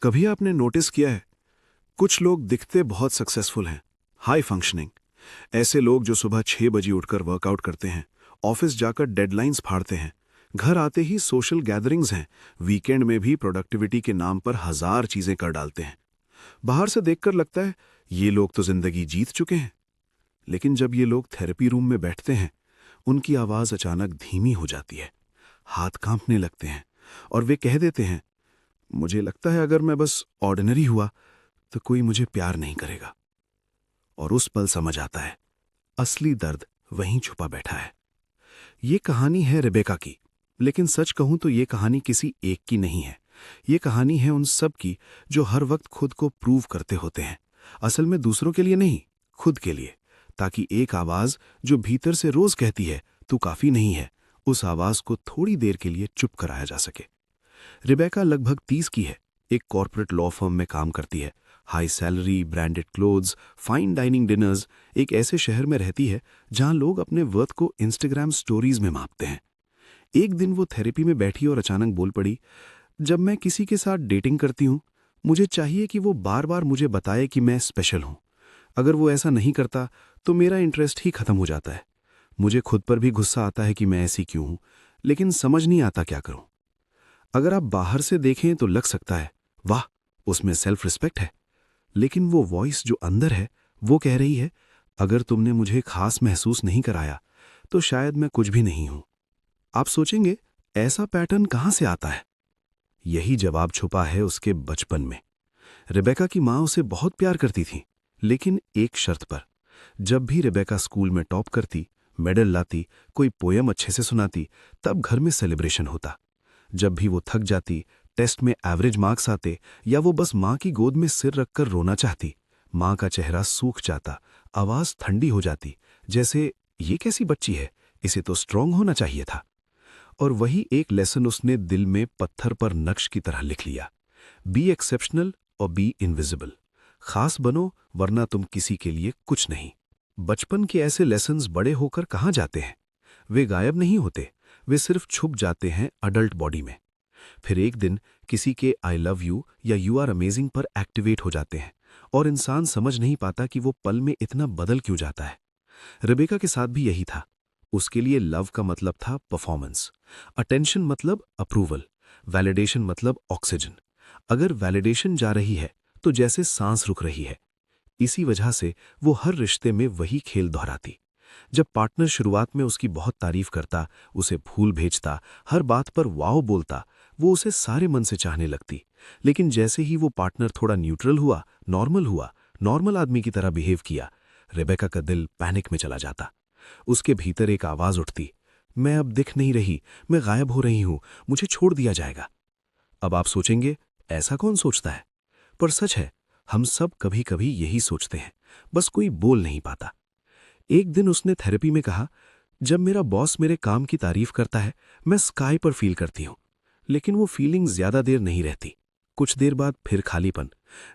कभी आपने नोटिस किया है, कुछ लोग दिखते बहुत सक्सेसफुल हैं, हाई फंक्शनिंग। ऐसे लोग जो सुबह 6 बजे उठकर वर्कआउट करते हैं, ऑफिस जाकर डेडलाइंस फाड़ते हैं, घर आते ही सोशल गैदरिंग्स हैं, वीकेंड में भी प्रोडक्टिविटी के नाम पर हजार चीजें कर डालते हैं। बाहर से देखकर लगता है ये लोग तो जिंदगी जीत चुके हैं। लेकिन जब ये लोग थेरेपी रूम में बैठते हैं, उनकी आवाज अचानक धीमी हो जाती है, हाथ कांपने लगते हैं और वे कह देते हैं, मुझे लगता है अगर मैं बस ऑर्डिनरी हुआ तो कोई मुझे प्यार नहीं करेगा। और उस पल समझ आता है, असली दर्द वहीं छुपा बैठा है। ये कहानी है रेबेका की, लेकिन सच कहूं तो ये कहानी किसी एक की नहीं है। ये कहानी है उन सब की जो हर वक्त खुद को प्रूव करते होते हैं, असल में दूसरों के लिए नहीं, खुद के लिए, ताकि एक आवाज जो भीतर से रोज कहती है तू काफी नहीं है, उस आवाज को थोड़ी देर के लिए चुप कराया जा सके। रिबेका लगभग 30 की है, एक कॉर्पोरेट लॉ फर्म में काम करती है। High salary, branded clothes, fine dining dinners, एक ऐसे शहर में रहती है जहां लोग अपने वर्थ को इंस्टाग्राम स्टोरीज में मापते हैं। एक दिन वो थेरेपी में बैठी और अचानक बोल पड़ी, जब मैं किसी के साथ डेटिंग करती हूँ, मुझे चाहिए कि वो बार बार मुझे बताए कि मैं स्पेशल हूँ। अगर वो ऐसा नहीं करता तो मेरा इंटरेस्ट ही खत्म हो जाता है। मुझे खुद पर भी गुस्सा आता है कि मैं ऐसी क्यों हूँ, लेकिन समझ नहीं आता क्या करूँ। अगर आप बाहर से देखें तो लग सकता है, वाह, उसमें सेल्फ रिस्पेक्ट है। लेकिन वो वॉइस जो अंदर है, वो कह रही है, अगर तुमने मुझे खास महसूस नहीं कराया तो शायद मैं कुछ भी नहीं हूं। आप सोचेंगे, ऐसा पैटर्न कहां से आता है? यही जवाब छुपा है उसके बचपन में। रिबेका की मां उसे बहुत प्यार करती थी, लेकिन एक शर्त पर। जब भी रिबेका स्कूल में टॉप करती, मेडल लाती, कोई पोयम अच्छे से सुनाती, तब घर में सेलिब्रेशन होता। जब भी वो थक जाती, टेस्ट में एवरेज मार्क्स आते, या वो बस मां की गोद में सिर रखकर रोना चाहती, मां का चेहरा सूख जाता, आवाज ठंडी हो जाती, जैसे ये कैसी बच्ची है, इसे तो स्ट्रांग होना चाहिए था। और वही एक लेसन उसने दिल में पत्थर पर नक्श की तरह लिख लिया, बी एक्सेप्शनल और बी इनविजिबल। खास बनो वरना तुम किसी के लिए कुछ नहीं। बचपन के ऐसे लेसन्स बड़े होकर कहाँ जाते हैं? वे गायब नहीं होते, वे सिर्फ छुप जाते हैं अडल्ट बॉडी में। फिर एक दिन किसी के आई लव यू या यू आर अमेजिंग पर एक्टिवेट हो जाते हैं, और इंसान समझ नहीं पाता कि वो पल में इतना बदल क्यों जाता है। रेबेका के साथ भी यही था। उसके लिए लव का मतलब था परफॉर्मेंस, अटेंशन मतलब अप्रूवल, वैलिडेशन मतलब ऑक्सीजन। अगर वैलिडेशन जा रही है तो जैसे सांस रुक रही है। इसी वजह से वो हर रिश्ते में वही खेल दोहराती। जब पार्टनर शुरुआत में उसकी बहुत तारीफ करता, उसे फूल भेजता, हर बात पर वाओ बोलता, वो उसे सारे मन से चाहने लगती। लेकिन जैसे ही वो पार्टनर थोड़ा न्यूट्रल हुआ, नॉर्मल आदमी की तरह बिहेव किया, रेबेका का दिल पैनिक में चला जाता। उसके भीतर एक आवाज उठती, मैं अब दिख नहीं रही, मैं गायब हो रही हूं, मुझे छोड़ दिया जाएगा। अब आप सोचेंगे, ऐसा कौन सोचता है? पर सच है, हम सब कभी कभी यही सोचते हैं, बस कोई बोल नहीं पाता। एक दिन उसने थेरेपी में कहा, जब मेरा बॉस मेरे काम की तारीफ करता है, मैं स्काई पर फील करती हूं। लेकिन वो फीलिंग ज्यादा देर नहीं रहती। कुछ देर बाद फिर खालीपन,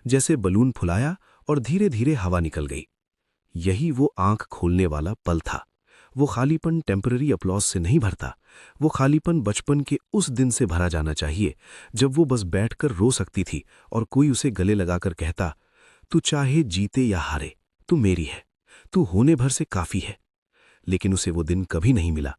जैसे बलून फुलाया और धीरे धीरे हवा निकल गई। यही वो आंख खोलने वाला पल था। वो खालीपन टेम्पररी अपलॉज से नहीं भरता। वो खालीपन बचपन के उस दिन से भरा जाना चाहिए जब वो बस बैठकर रो सकती थी और कोई उसे गले लगाकर कहता, तू चाहे जीते या हारे, तू मेरी है, तू होने भर से काफी है। लेकिन उसे वो दिन कभी नहीं मिला।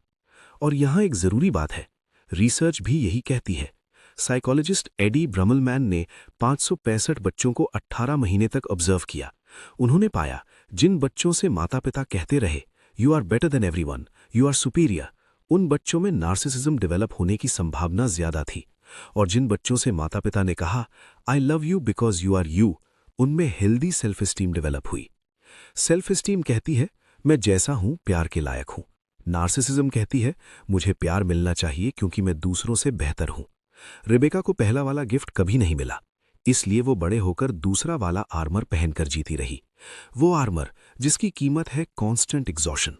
और यहां एक जरूरी बात है, रिसर्च भी यही कहती है। साइकोलॉजिस्ट एडी ब्रमलमैन ने 565 बच्चों को 18 महीने तक ऑब्जर्व किया। उन्होंने पाया, जिन बच्चों से माता पिता कहते रहे, you are better than everyone, you are superior, उन बच्चों में नार्सिसिज्म डेवलप होने की संभावना ज्यादा थी। और जिन बच्चों से माता पिता ने कहा, I love you because you are you, उनमें हेल्दी सेल्फ स्टीम डेवलप हुई। सेल्फ स्टीम कहती है, मैं जैसा हूं प्यार के लायक हूं। नार्सिसिज्म कहती है, मुझे प्यार मिलना चाहिए क्योंकि मैं दूसरों से बेहतर हूं। रेबेका को पहला वाला गिफ्ट कभी नहीं मिला, इसलिए वो बड़े होकर दूसरा वाला आर्मर पहनकर जीती रही। वो आर्मर जिसकी कीमत है कांस्टेंट एग्जॉशन।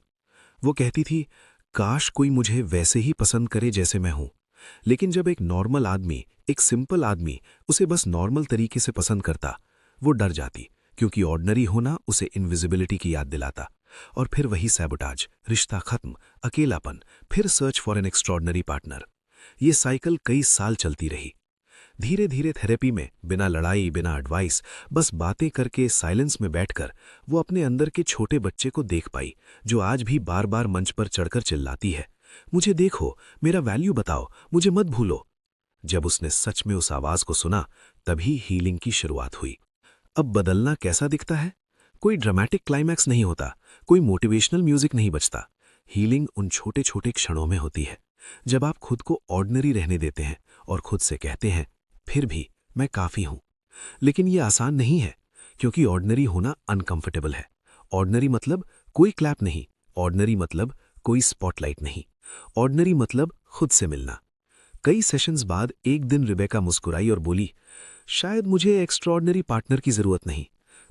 वो कहती थी, काश कोई मुझे वैसे ही पसंद करे जैसे मैं हूं। लेकिन जब एक नॉर्मल आदमी, एक सिंपल आदमी उसे बस नॉर्मल तरीके से पसंद करता, वो डर जाती, क्योंकि ऑर्डिनरी होना उसे इनविजिबिलिटी की याद दिलाता। और फिर वही सैबोटाज, रिश्ता खत्म, अकेलापन, फिर search for an extraordinary partner. ये साइकिल कई साल चलती रही। धीरे धीरे थेरेपी में बिना लड़ाई, बिना एडवाइस, बस बातें करके साइलेंस में बैठकर वो अपने अंदर के छोटे बच्चे को देख पाई, जो आज भी बार बार मंच पर चढ़कर चिल्लाती है, मुझे देखो, मेरा वैल्यू बताओ, मुझे मत भूलो। जब उसने सच में उस आवाज को सुना, तभी हीलिंग की शुरुआत हुई। अब बदलना कैसा दिखता है? कोई ड्रामेटिक क्लाइमैक्स नहीं होता, कोई मोटिवेशनल म्यूजिक नहीं बजता। हीलिंग उन छोटे छोटे क्षणों में होती है, जब आप खुद को ऑर्डिनरी रहने देते हैं और खुद से कहते हैं, फिर भी मैं काफी हूं। लेकिन ये आसान नहीं है, क्योंकि ऑर्डिनरी होना अनकंफर्टेबल है। ऑर्डिनरी मतलब कोई क्लैप नहीं, ऑर्डिनरी मतलब कोई स्पॉटलाइट नहीं, ऑर्डिनरी मतलब खुद से मिलना। कई सेशंस बाद एक दिन रिबेका मुस्कुराई और बोली, शायद मुझे एक्स्ट्राऑर्डिनरी पार्टनर की जरूरत नहीं,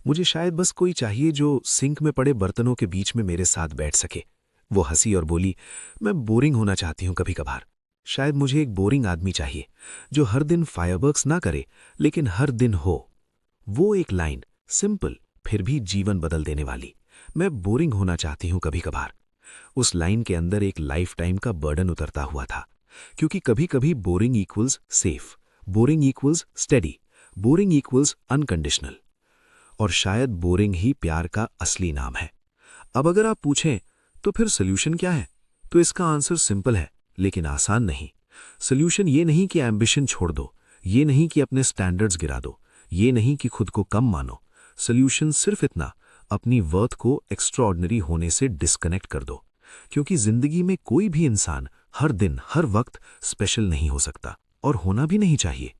मुझे शायद बस कोई चाहिए जो सिंक में पड़े बर्तनों के बीच में मेरे साथ बैठ सके। वो हंसी और बोली, मैं बोरिंग होना चाहती हूं कभी कभार। शायद मुझे एक बोरिंग आदमी चाहिए, जो हर दिन फायरवर्क्स ना करे, लेकिन हर दिन हो। वो एक लाइन, सिंपल फिर भी जीवन बदल देने वाली, मैं बोरिंग होना चाहती हूं कभी कभार। उस लाइन के अंदर एक लाइफ टाइम का बर्डन उतरता हुआ था, क्योंकि कभी कभी boring equals safe, boring equals steady, boring equals unconditional. और शायद बोरिंग ही प्यार का असली नाम है। अब अगर आप पूछें तो फिर सोल्यूशन क्या है, तो इसका आंसर सिंपल है, लेकिन आसान नहीं। सोल्यूशन ये नहीं कि एम्बिशन छोड़ दो, ये नहीं कि अपने स्टैंडर्ड्स गिरा दो, ये नहीं कि खुद को कम मानो। सोल्यूशन सिर्फ इतना, अपनी वर्थ को एक्स्ट्राऑर्डिनरी होने से डिस्कनेक्ट कर दो। क्योंकि जिंदगी में कोई भी इंसान हर दिन हर वक्त स्पेशल नहीं हो सकता, और होना भी नहीं चाहिए।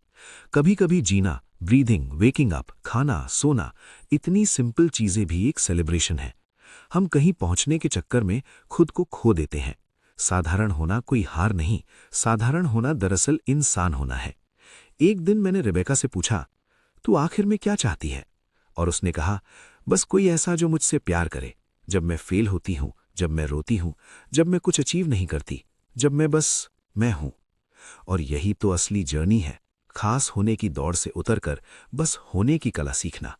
कभी कभी जीना, ब्रीदिंग, वेकिंग अप, खाना, सोना, इतनी सिंपल चीजें भी एक सेलिब्रेशन है। हम कहीं पहुंचने के चक्कर में खुद को खो देते हैं। साधारण होना कोई हार नहीं, साधारण होना दरअसल इंसान होना है। एक दिन मैंने रिबेका से पूछा, तू आखिर में क्या चाहती है? और उसने कहा, बस कोई ऐसा जो मुझसे प्यार करे, जब मैं फेल होती हूं, जब मैं रोती हूं, जब मैं कुछ अचीव नहीं करती, जब मैं हूं। और यही तो असली जर्नी है, खास होने की दौड़ से उतरकर बस होने की कला सीखना।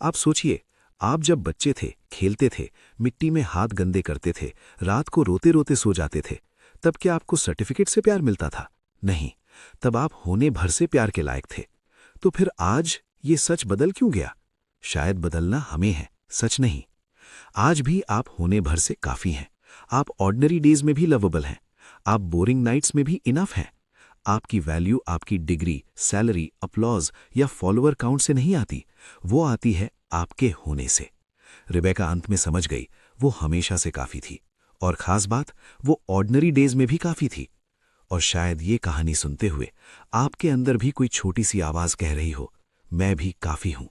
आप सोचिए, आप जब बच्चे थे, खेलते थे, मिट्टी में हाथ गंदे करते थे, रात को रोते रोते सो जाते थे, तब क्या आपको सर्टिफिकेट से प्यार मिलता था? नहीं, तब आप होने भर से प्यार के लायक थे। तो फिर आज ये सच बदल क्यों गया? शायद बदलना हमें है, सच नहीं। आज भी आप होने भर से काफी हैं। आप ऑर्डिनरी डेज में भी लवेबल हैं, आप बोरिंग नाइट्स में भी इनफ हैं। आपकी वैल्यू आपकी डिग्री, सैलरी, अपलॉज या फॉलोअर काउंट से नहीं आती, वो आती है आपके होने से। रिबेका अंत में समझ गई, वो हमेशा से काफी थी, और खास बात, वो ऑर्डिनरी डेज में भी काफी थी। और शायद ये कहानी सुनते हुए आपके अंदर भी कोई छोटी सी आवाज कह रही हो, मैं भी काफी हूं।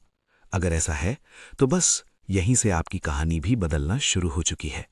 अगर ऐसा है तो बस यहीं से आपकी कहानी भी बदलना शुरू हो चुकी है।